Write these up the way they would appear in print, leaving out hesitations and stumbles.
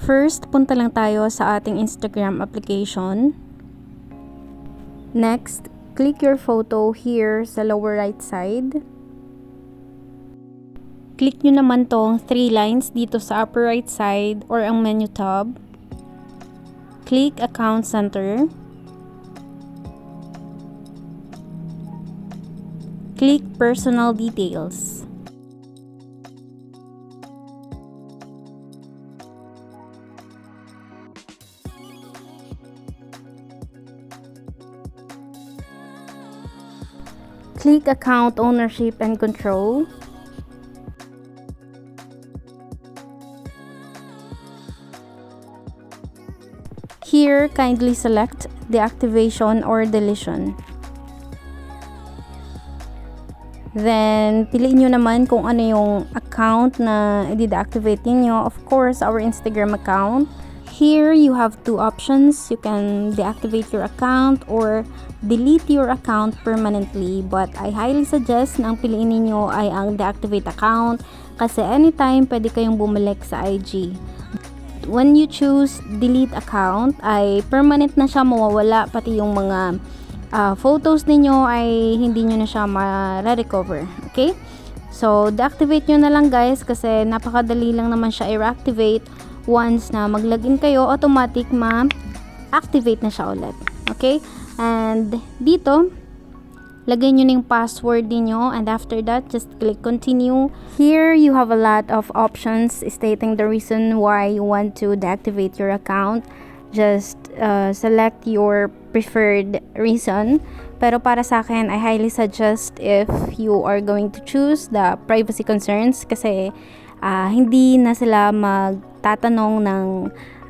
First, punta lang tayo sa ating Instagram application. Next, click your photo here sa lower right side. Click nyo naman tong 3 lines dito sa upper right side or ang menu tab. Click Account Center. Click Personal Details. Click Account Ownership and Control. Here, kindly select deactivation or deletion. Then, piliin nyo naman kung ano yung account na i-deactivate niyo. Of course, our Instagram account. Here, you have 2 options. You can deactivate your account or delete your account permanently. But I highly suggest na ang piliin niyo ay ang deactivate account kasi anytime pwede kayong bumalik sa IG. When you choose delete account, ay permanent na siya, mawawala, pati yung mga photos ninyo ay hindi nyo na siya ma-recover. Okay? So, deactivate nyo na lang guys kasi napakadali lang naman siya i-reactivate. Once na mag-login kayo, automatic ma-activate na siya ulit. Okay? And dito, lagay nyo na yung password niyo, and after that, just click continue. Here, you have a lot of options stating the reason why you want to deactivate your account. Just select your preferred reason. Pero para sa akin, I highly suggest if you are going to choose the privacy concerns kasi hindi na sila magtatanong ng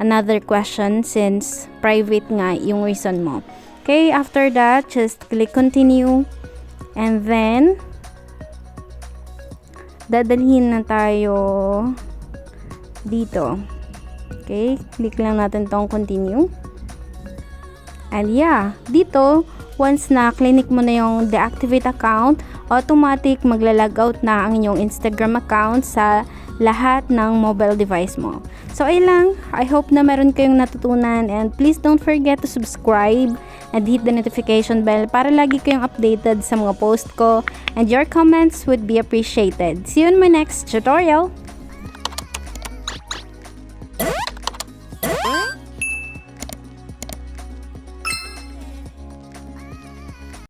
another question since private nga yung reason mo. Okay, after that, just click continue. And then, dadalhin na tayo dito. Okay, click lang natin tong continue. And yeah, dito, once na clinic mo na yung deactivate account, automatic magla-log out na ang inyong Instagram account sa lahat ng mobile device mo. So, ayun lang. I hope na meron kayong natutunan and please don't forget to subscribe and hit the notification bell para lagi kayong updated sa mga post ko and your comments would be appreciated. See you in my next tutorial!